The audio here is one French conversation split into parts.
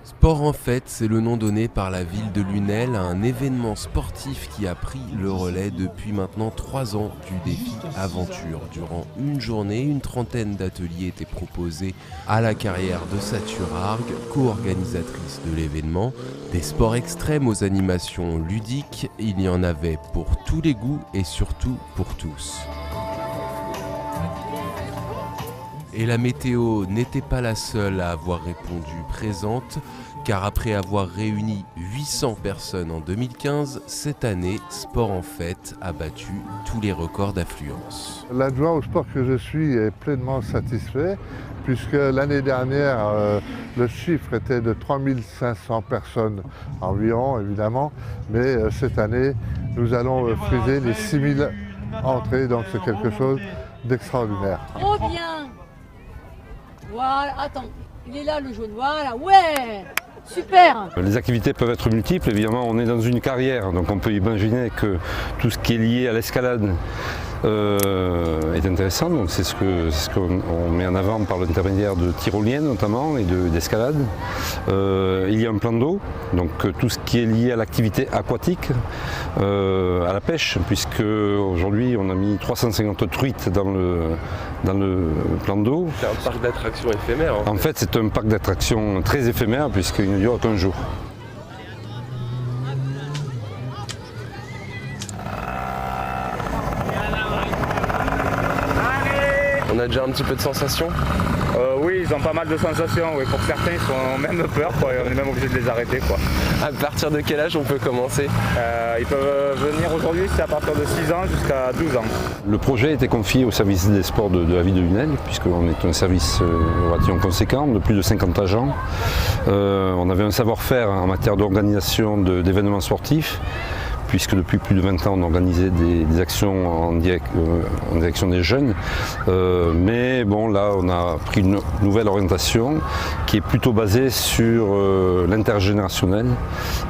Sport en Fête, c'est le nom donné par la ville de Lunel à un événement sportif qui a pris le relais depuis maintenant 3 ans du défi Aventure. Durant une journée, une trentaine d'ateliers étaient proposés à la carrière de Saturargues, co-organisatrice de l'événement. Des sports extrêmes aux animations ludiques, il y en avait pour tous les goûts et surtout pour tous. Et la météo n'était pas la seule à avoir répondu présente, car après avoir réuni 800 personnes en 2015, cette année, Sport en Fête a battu tous les records d'affluence. L'adjoint au sport que je suis est pleinement satisfait, puisque l'année dernière, le chiffre était de 3500 personnes environ, évidemment, mais cette année, nous allons friser les 6000 entrées, donc c'est quelque chose d'extraordinaire. Trop bien! Voilà, attends, il est là le jaune, voilà, ouais! Super! Les activités peuvent être multiples, évidemment on est dans une carrière, donc on peut imaginer que tout ce qui est lié à l'escalade est intéressant, donc c'est ce qu'on met en avant par l'intermédiaire de tyroliennes notamment et d'escalade. Il y a un plan d'eau, donc tout ce qui est lié à l'activité aquatique, à la pêche, puisque aujourd'hui on a mis 350 truites dans le plan d'eau. C'est un parc d'attractions éphémère. En fait c'est un parc d'attractions très éphémère puisqu'il ne dure qu'un jour. On a déjà un petit peu de sensation. Oui, ils ont pas mal de sensations. Oui. Pour certains, ils sont même peur. Quoi. On est même obligé de les arrêter. Quoi. À partir de quel âge on peut commencer? Ils peuvent venir aujourd'hui, c'est à partir de 6 ans jusqu'à 12 ans. Le projet a été confié au service des sports de la ville de Lunel, puisqu'on est un service relativement conséquent, de plus de 50 agents. On avait un savoir-faire en matière d'organisation d'événements sportifs, puisque depuis plus de 20 ans on organisait des actions en direction des jeunes. Mais bon, là on a pris une nouvelle orientation qui est plutôt basée sur l'intergénérationnel,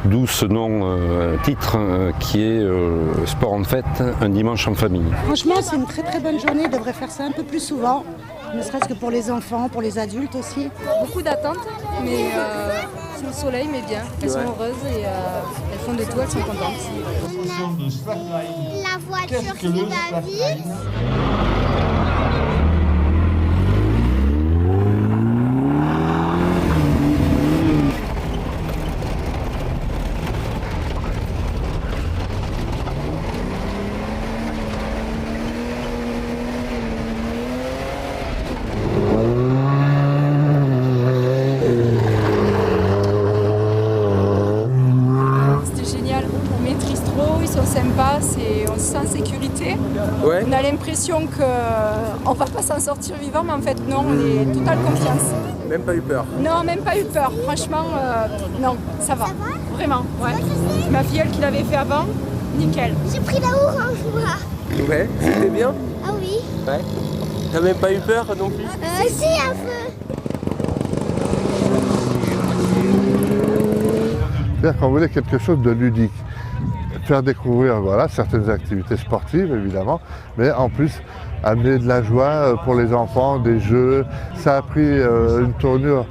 d'où ce nom titre qui est Sport en Fête, un dimanche en famille. Franchement c'est une très bonne journée, on devrait faire ça un peu plus souvent, ne serait-ce que pour les enfants, pour les adultes aussi. Beaucoup d'attentes, mais c'est le soleil, mais bien. Elles sont heureuses et elles font des tout, elles sont contentes. La voiture qui va vite. Sympa, on se sent en sécurité. Ouais. On a l'impression qu'on ne va pas s'en sortir vivant, mais en fait non, on est totale confiance. Même pas eu peur? Non, même pas eu peur. Franchement, non, ça va. Vraiment, ouais. Ma filleule qui l'avait fait avant, nickel. J'ai pris la orange, moi. Ouais, c'était bien? Ah oui. Ouais. T'as même pas eu peur non plus? Si, un peu. C'est-à-dire qu'on voulait quelque chose de ludique. Faire découvrir certaines activités sportives évidemment, mais en plus amener de la joie pour les enfants, des jeux. Ça a pris une tournure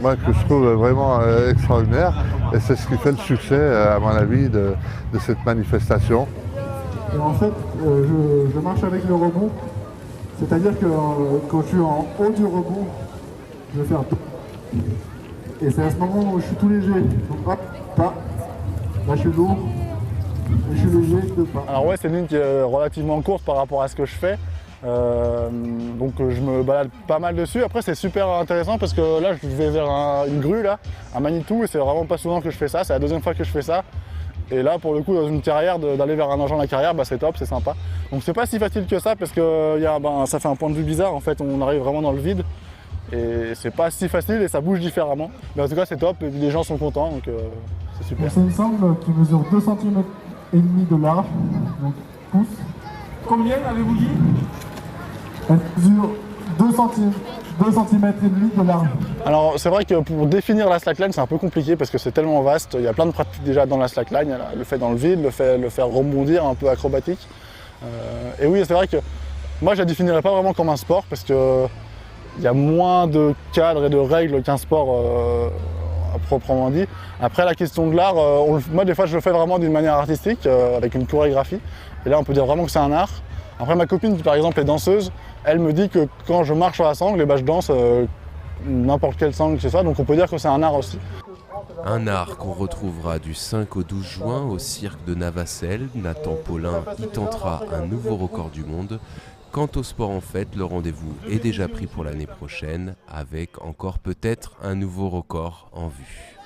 que je trouve vraiment extraordinaire et c'est ce qui fait le succès à mon avis de cette manifestation. Et en fait je marche avec le rebond, c'est-à-dire que quand je suis en haut du rebond, je vais faire et c'est à ce moment où je suis tout léger, donc hop, pas, là je suis lourd. Alors ouais, c'est une ligne qui est relativement courte par rapport à ce que je fais, donc je me balade pas mal dessus. Après c'est super intéressant parce que là je vais vers une grue là, à Manitou, et c'est vraiment pas souvent que je fais ça, c'est la deuxième fois que je fais ça. Et là pour le coup dans une carrière, d'aller vers un engin de la carrière, c'est top, c'est sympa. Donc c'est pas si facile que ça parce que ça fait un point de vue bizarre, en fait on arrive vraiment dans le vide. Et c'est pas si facile et ça bouge différemment. Mais en tout cas c'est top et les gens sont contents, donc c'est super. C'est une sangle qui mesure 2 cm et demi de large, donc pouce. Combien avez-vous dit? Elle mesure 2 cm et demi de large. Alors c'est vrai que pour définir la slackline c'est un peu compliqué parce que c'est tellement vaste, il y a plein de pratiques déjà dans la slackline, le fait dans le vide, le faire rebondir un peu acrobatique. Et oui c'est vrai que moi je la définirais pas vraiment comme un sport parce que il y a moins de cadres et de règles qu'un sport proprement dit. Après la question de l'art, moi des fois je le fais vraiment d'une manière artistique, avec une chorégraphie. Et là on peut dire vraiment que c'est un art. Après ma copine qui par exemple est danseuse, elle me dit que quand je marche sur la sangle, je danse n'importe quelle sangle que ce soit, donc on peut dire que c'est un art aussi. Un art qu'on retrouvera du 5 au 12 juin au cirque de Navacelles. Nathan Paulin y tentera un nouveau record du monde. Quant au sport en fête, le rendez-vous est déjà pris pour l'année prochaine, avec encore peut-être un nouveau record en vue.